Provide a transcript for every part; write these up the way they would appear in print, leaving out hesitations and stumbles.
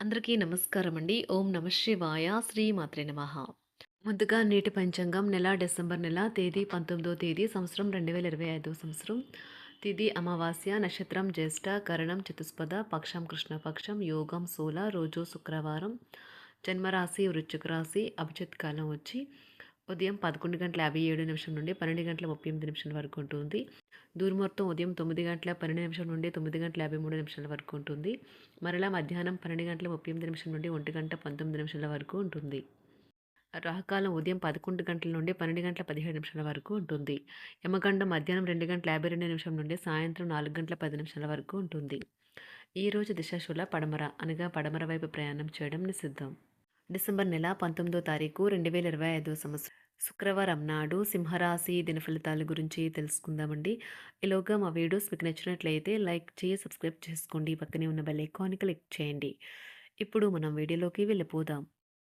అందరికీ నమస్కారం అండి. ఓం నమ శివాయ. శ్రీ మాత్రే నమః. ముందుగా నేటి పంచాంగం నెల డిసెంబర్ నెల తేదీ 19వ తేదీ సంవత్సరం 2025 సంవత్సరం. తిథి అమావాస్య, నక్షత్రం జ్యేష్ఠ, కరణం చతుస్పద, పక్షం కృష్ణపక్షం, యోగం శూల, రోజు శుక్రవారం, జన్మరాశి వృశ్చిక రాశి, అభిజిత్ కాలం వచ్చి ఉదయం 11:57 నుండి 12:38 వరకు ఉంటుంది. దుర్ముహూర్తం ఉదయం 9:12 నుండి 9:53 వరకు ఉంటుంది. మరలా మధ్యాహ్నం 12:38 నుండి 1:19 వరకు ఉంటుంది. రాహుకాలం ఉదయం 11 గంటల నుండి 12:17 వరకు ఉంటుంది. యమగండం మధ్యాహ్నం 2:52 నుండి సాయంత్రం 4:10 వరకు ఉంటుంది. ఈరోజు దిశాశూల పడమర అనగా పడమర వైపు ప్రయాణం చేయడం నిషిద్ధం. డిసెంబర్ నెల 19వ తారీఖు 2025 సంవత్సరం శుక్రవారం నాడు సింహరాశి దిన ఫలితాల గురించి తెలుసుకుందామండి. ఈలోగా మా వీడియోస్ మీకు నచ్చినట్లయితే లైక్ చేసి సబ్స్క్రైబ్ చేసుకోండి. పక్కనే ఉన్న బెల్ ఐకాన్ని క్లిక్ చేయండి. ఇప్పుడు మనం వీడియోలోకి వెళ్ళిపోదాం.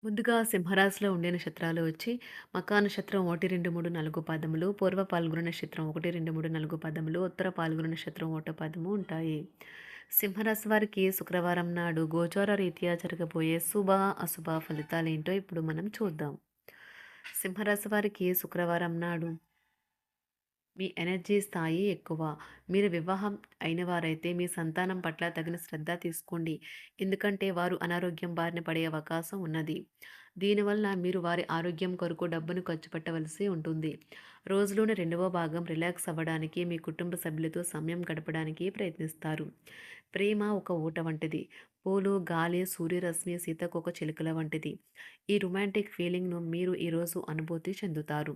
ముందుగా సింహరాశిలో ఉండే నక్షత్రాలు వచ్చి మకా నక్షత్రం 1, 2, 3, 4 పాదములు, పూర్వ పాల్గొన నక్షత్రం 1, 2, 3, 4 పాదములు, ఉత్తర పాల్గొన నక్షత్రం 1 పాదము ఉంటాయి. సింహరాశి వారికి శుక్రవారం నాడు గోచార రీత్యా జరగబోయే శుభ అశుభ ఫలితాలు ఏంటో ఇప్పుడు మనం చూద్దాం. సింహరాశి వారికి శుక్రవారం నాడు మీ ఎనర్జీ స్థాయి ఎక్కువ. మీరు వివాహం అయిన వారైతే మీ సంతానం పట్ల తగిన శ్రద్ధ తీసుకోండి. ఎందుకంటే వారు అనారోగ్యం బారిన పడే అవకాశం ఉన్నది. దీనివల్ల మీరు వారి ఆరోగ్యం కొరకు డబ్బును ఖర్చు పెట్టవలసి ఉంటుంది. రోజులోని రెండవ భాగం రిలాక్స్ అవ్వడానికి మీ కుటుంబ సభ్యులతో సమయం గడపడానికి ప్రయత్నిస్తారు. ప్రేమ ఒక ఊట వంటిది. పూలు, గాలి, సూర్యరశ్మి, సీతాకోక చిలుకల వంటిది. ఈ రొమాంటిక్ ఫీలింగ్ను మీరు ఈరోజు అనుభూతి చెందుతారు.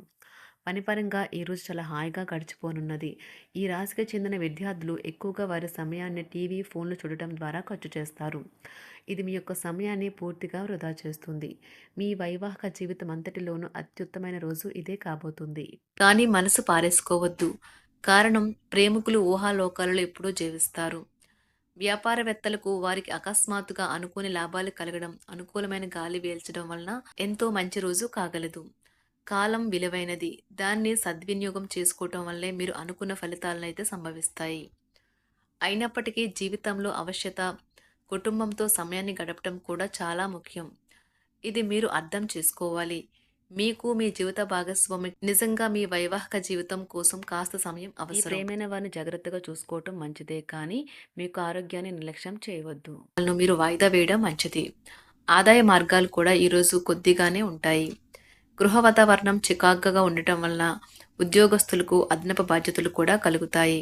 పనిపరంగా ఈరోజు చాలా హాయిగా గడిచిపోనున్నది. ఈ రాశికి చెందిన విద్యార్థులు ఎక్కువగా వారి సమయాన్ని టీవీ, ఫోన్లు చూడటం ద్వారా ఖర్చు చేస్తారు. ఇది మీ యొక్క సమయాన్ని పూర్తిగా వృధా చేస్తుంది. మీ వైవాహిక జీవితం అంతటిలోనూ అత్యుత్తమైన రోజు ఇదే కాబోతుంది. కానీ మనసు పారేసుకోవద్దు. కారణం ప్రేమికులు ఊహాలోకాలలో ఎప్పుడూ జీవిస్తారు. వ్యాపారవేత్తలకు వారికి అకస్మాత్తుగా అనుకోని లాభాలు కలగడం, అనుకూలమైన గాలి వీల్చడం వలన ఎంతో మంచి రోజు కాగలదు. కాలం విలువైనది. దాన్ని సద్వినియోగం చేసుకోవటం వల్లే మీరు అనుకున్న ఫలితాలనైతే సంభవిస్తాయి. అయినప్పటికీ జీవితంలో అవశ్యత, కుటుంబంతో సమయాన్ని గడపటం కూడా చాలా ముఖ్యం. ఇది మీరు అర్థం చేసుకోవాలి. మీకు మీ జీవిత భాగస్వామి నిజంగా మీ వైవాహిక జీవితం కోసం కాస్త సమయం అవసరం. ప్రేమైన వారిని జాగ్రత్తగా చూసుకోవటం మంచిదే, కానీ మీకు ఆరోగ్యాన్ని నిర్లక్ష్యం చేయవద్దు. వాళ్ళను మీరు వాయిదా వేయడం మంచిది. ఆదాయ మార్గాలు కూడా ఈరోజు కొద్దిగానే ఉంటాయి. గృహ వాతావరణం చికాకుగా ఉండటం వల్ల ఉద్యోగస్తులకు అదనపు బాధ్యతలు కూడా కలుగుతాయి.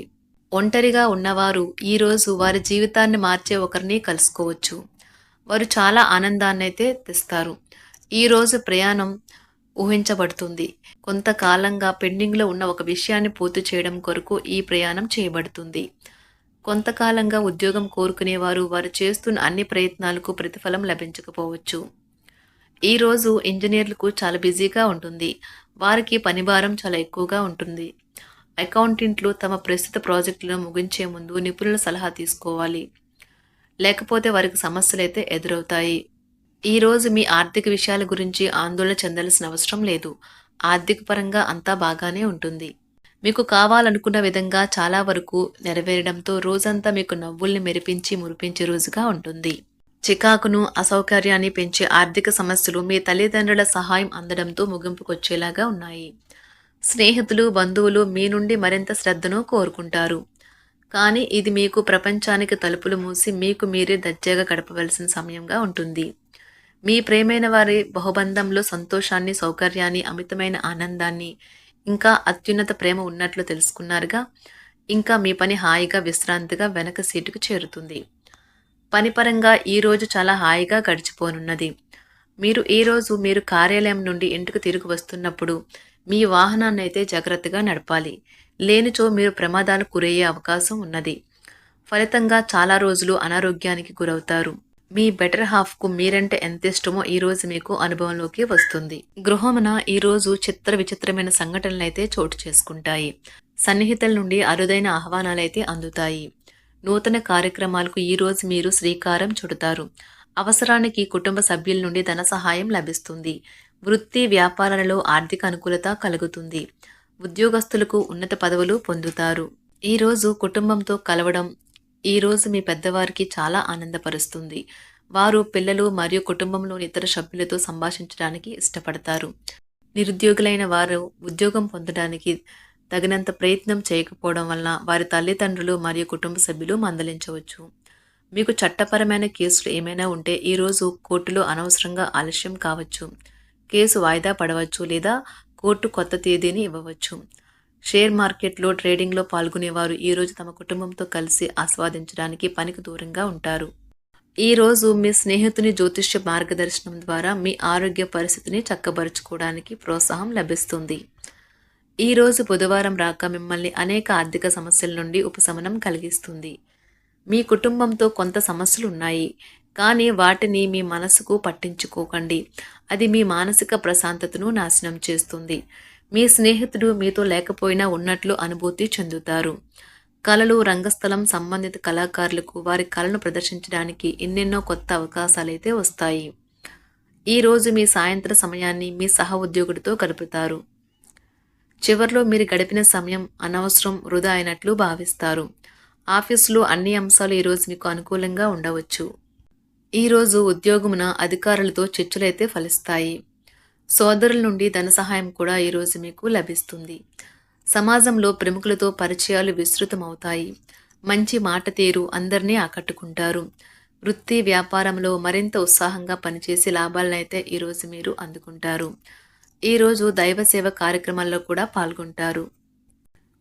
ఒంటరిగా ఉన్నవారు ఈరోజు వారి జీవితాన్ని మార్చే ఒకరిని కలుసుకోవచ్చు. వారు చాలా ఆనందాన్ని అయితే తెస్తారు. ఈరోజు ప్రయాణం ఊహించబడుతుంది. కొంతకాలంగా పెండింగ్లో ఉన్న ఒక విషయాన్ని పూర్తి చేయడం కొరకు ఈ ప్రయాణం చేయబడుతుంది. కొంతకాలంగా ఉద్యోగం కోరుకునేవారు వారు చేస్తున్న అన్ని ప్రయత్నాలకు ప్రతిఫలం లభించకపోవచ్చు. ఈరోజు ఇంజనీర్లకు చాలా బిజీగా ఉంటుంది. వారికి పనిభారం చాలా ఎక్కువగా ఉంటుంది. అకౌంటెంట్లు తమ ప్రస్తుత ప్రాజెక్టులను ముగించే ముందు నిపుణుల సలహా తీసుకోవాలి. లేకపోతే వారికి సమస్యలు అయితే ఎదురవుతాయి. ఈరోజు మీ ఆర్థిక విషయాల గురించి ఆందోళన చెందాల్సిన అవసరం లేదు. ఆర్థిక పరంగా అంతా బాగానే ఉంటుంది. మీకు కావాలనుకున్న విధంగా చాలా వరకు నెరవేరడంతో రోజంతా మీకు నవ్వుల్ని మెరిపించి మురిపించే రోజుగా ఉంటుంది. చికాకును, అసౌకర్యాన్ని పెంచే ఆర్థిక సమస్యలు మీ తల్లిదండ్రుల సహాయం అందడంతో ముగింపుకొచ్చేలాగా ఉన్నాయి. స్నేహితులు, బంధువులు మీ నుండి మరింత శ్రద్ధను కోరుకుంటారు. కానీ ఇది మీకు ప్రపంచానికి తలుపులు మూసి మీకు మీరే దర్జాగా గడపవలసిన సమయంగా ఉంటుంది. మీ ప్రేమైన వారి బహుబంధంలో సంతోషాన్ని, సౌకర్యాన్ని, అమితమైన ఆనందాన్ని, ఇంకా అత్యున్నత ప్రేమ ఉన్నట్లు తెలుసుకున్నారుగా. ఇంకా మీ పని హాయిగా, విశ్రాంతిగా వెనక సీటుకు చేరుతుంది. పనిపరంగా ఈరోజు చాలా హాయిగా గడిచిపోనున్నది. మీరు కార్యాలయం నుండి ఇంటికి తిరిగి వస్తున్నప్పుడు మీ వాహనాన్ని అయితే జాగ్రత్తగా నడపాలి. లేనిచో మీరు ప్రమాదాలు గురయ్యే అవకాశం ఉన్నది. ఫలితంగా చాలా రోజులు అనారోగ్యానికి గురవుతారు. మీ బెటర్ హాఫ్కు మీరంటే ఎంత ఇష్టమో ఈరోజు మీకు అనుభవంలోకి వస్తుంది. గృహమున ఈరోజు చిత్ర విచిత్రమైన సంఘటనలైతే చోటు చేసుకుంటాయి. సన్నిహితుల నుండి అరుదైన ఆహ్వానాలైతే అందుతాయి. నూతన కార్యక్రమాలకు ఈరోజు మీరు శ్రీకారం చుడతారు. అవసరానికి కుటుంబ సభ్యుల నుండి ధన సహాయం లభిస్తుంది. వృత్తి వ్యాపారాలలో ఆర్థిక అనుకూలత కలుగుతుంది. ఉద్యోగస్తులకు ఉన్నత పదవులు పొందుతారు. ఈరోజు కుటుంబంతో కలవడం ఈరోజు మీ పెద్దవారికి చాలా ఆనందపరుస్తుంది. వారు పిల్లలు మరియు కుటుంబంలోని ఇతర సభ్యులతో సంభాషించడానికి ఇష్టపడతారు. నిరుద్యోగులైన వారు ఉద్యోగం పొందడానికి తగినంత ప్రయత్నం చేయకపోవడం వలన వారి తల్లిదండ్రులు మరియు కుటుంబ సభ్యులు మందలించవచ్చు. మీకు చట్టపరమైన కేసులు ఏమైనా ఉంటే ఈరోజు కోర్టులో అనవసరంగా ఆలస్యం కావచ్చు. కేసు వాయిదా పడవచ్చు లేదా కోర్టు కొత్త తేదీని ఇవ్వవచ్చు. షేర్ మార్కెట్లో ట్రేడింగ్లో పాల్గొనేవారు ఈరోజు తమ కుటుంబంతో కలిసి ఆస్వాదించడానికి పనికి దూరంగా ఉంటారు. ఈరోజు మీ స్నేహితుని జ్యోతిష్య మార్గదర్శనం ద్వారా మీ ఆరోగ్య పరిస్థితిని చక్కబరుచుకోవడానికి ప్రోత్సాహం లభిస్తుంది. ఈరోజు బుధవారం రాక మిమ్మల్ని అనేక ఆర్థిక సమస్యల నుండి ఉపశమనం కలిగిస్తుంది. మీ కుటుంబంతో కొంత సమస్యలు ఉన్నాయి, కానీ వాటిని మీ మనసుకు పట్టించుకోకండి. అది మీ మానసిక ప్రశాంతతను నాశనం చేస్తుంది. మీ స్నేహితుడు మీతో లేకపోయినా ఉన్నట్లు అనుభూతి చెందుతారు. కళలు, రంగస్థలం సంబంధిత కళాకారులకు వారి కళను ప్రదర్శించడానికి ఎన్నెన్నో కొత్త అవకాశాలైతే వస్తాయి. ఈరోజు మీ సాయంత్ర సమయాన్ని మీ సహ ఉద్యోగుడితో గడుపుతారు. చివర్లో మీరు గడిపిన సమయం అనవసరం, వృధా అయినట్లు భావిస్తారు. ఆఫీసులో అన్ని అంశాలు ఈరోజు మీకు అనుకూలంగా ఉండవచ్చు. ఈరోజు ఉద్యోగమున అధికారులతో చర్చలైతే ఫలిస్తాయి. సోదరుల నుండి ధన సహాయం కూడా ఈరోజు మీకు లభిస్తుంది. సమాజంలో ప్రముఖులతో పరిచయాలు విస్తృతమవుతాయి. మంచి మాట తీరు అందరినీ ఆకట్టుకుంటారు. వృత్తి వ్యాపారంలో మరింత ఉత్సాహంగా పనిచేసి లాభాలనైతే ఈరోజు మీరు అందుకుంటారు. ఈరోజు దైవ సేవ కార్యక్రమాల్లో కూడా పాల్గొంటారు.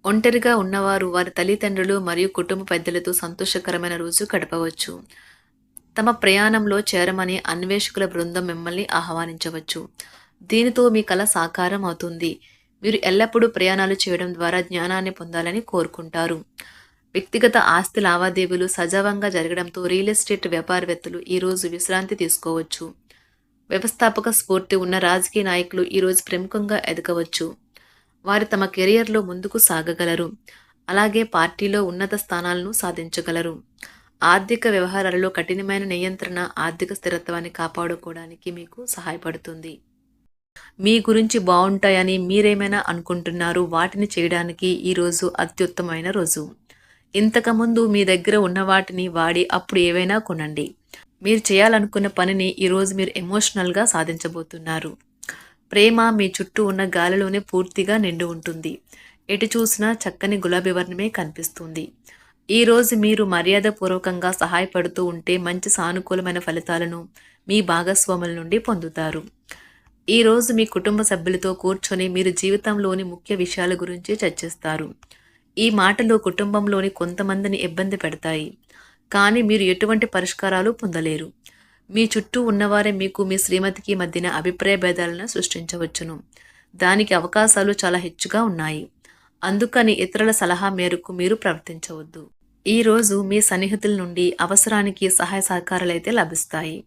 ఒంటరిగా ఉన్నవారు వారి తల్లిదండ్రులు మరియు కుటుంబ పెద్దలతో సంతోషకరమైన రోజు గడపవచ్చు. తమ ప్రయాణంలో చేరమని అన్వేషకుల బృందం మిమ్మల్ని ఆహ్వానించవచ్చు. దీనితో మీ కల సాకారం అవుతుంది. మీరు ఎల్లప్పుడూ ప్రయాణాలు చేయడం ద్వారా జ్ఞానాన్ని పొందాలని కోరుకుంటారు. వ్యక్తిగత ఆస్తి లావాదేవీలు సజావంగా జరగడంతో రియల్ ఎస్టేట్ వ్యాపారవేత్తలు ఈరోజు విశ్రాంతి తీసుకోవచ్చు. వ్యవస్థాపక స్ఫూర్తి ఉన్న రాజకీయ నాయకులు ఈరోజు ప్రముఖంగా ఎదగవచ్చు. వారు తమ కెరియర్లో ముందుకు సాగగలరు. అలాగే పార్టీలో ఉన్నత స్థానాలను సాధించగలరు. ఆర్థిక వ్యవహారాలలో కఠినమైన నియంత్రణ ఆర్థిక స్థిరత్వాన్ని కాపాడుకోవడానికి మీకు సహాయపడుతుంది. మీ గురించి బాగుంటాయని మీరేమైనా అనుకుంటున్నారు, వాటిని చేయడానికి ఈరోజు అత్యుత్తమైన రోజు. ఇంతకుముందు మీ దగ్గర ఉన్న వాటిని వాడి అప్పుడు ఏవైనా కొనండి. మీరు చేయాలనుకున్న పనిని ఈరోజు మీరు ఎమోషనల్గా సాధించబోతున్నారు. ప్రేమ మీ చుట్టూ ఉన్న గాలిలోనే పూర్తిగా నిండి ఉంటుంది. ఎటు చూసినా చక్కని గులాబీ వర్ణమే కనిపిస్తుంది. ఈరోజు మీరు మర్యాదపూర్వకంగా సహాయపడుతూ ఉంటే మంచి సానుకూలమైన ఫలితాలను మీ భాగస్వాముల నుండి పొందుతారు. ఈరోజు మీ కుటుంబ సభ్యులతో కూర్చొని మీరు జీవితంలోని ముఖ్య విషయాల గురించి చర్చిస్తారు. ఈ మాటలు కుటుంబంలోని కొంతమందిని ఇబ్బంది పెడతాయి, కానీ మీరు ఎటువంటి పరిష్కారాలు పొందలేరు. మీ చుట్టూ ఉన్నవారే మీకు మీ శ్రీమతికి మధ్యన అభిప్రాయ భేదాలను సృష్టించవచ్చును. దానికి అవకాశాలు చాలా హెచ్చుగా ఉన్నాయి. అందుకని ఇతరుల సలహా మేరకు మీరు ప్రవర్తించవద్దు. ఈరోజు మీ సన్నిహితుల నుండి అవసరానికి సహాయ సహకారాలైతే లభిస్తాయి.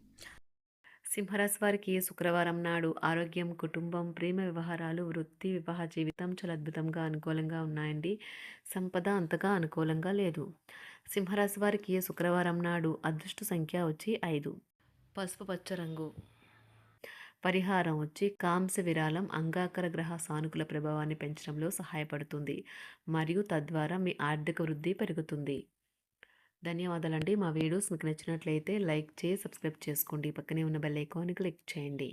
సింహరాశి వారికి శుక్రవారం నాడు ఆరోగ్యం, కుటుంబం, ప్రేమ వ్యవహారాలు, వృత్తి, వివాహ జీవితం చాలా అద్భుతంగా అనుకూలంగా ఉన్నాయండి. సంపద అంతగా అనుకూలంగా లేదు. సింహరాశి వారికి శుక్రవారం నాడు అదృష్ట సంఖ్య వచ్చి 5, పసుపు పచ్చ రంగు. పరిహారం వచ్చి కాంస్య విరాళం అంగాకర గ్రహ సానుకూల ప్రభావాన్ని పెంచడంలో సహాయపడుతుంది మరియు తద్వారా మీ ఆర్థిక వృద్ధి పెరుగుతుంది. ధన్యవాదాలండి. మా వీడియోస్ మీకు నచ్చినట్లయితే లైక్ చేసి సబ్స్క్రైబ్ చేసుకోండి. పక్కనే ఉన్న బెల్ ఐకాన్ని క్లిక్ చేయండి.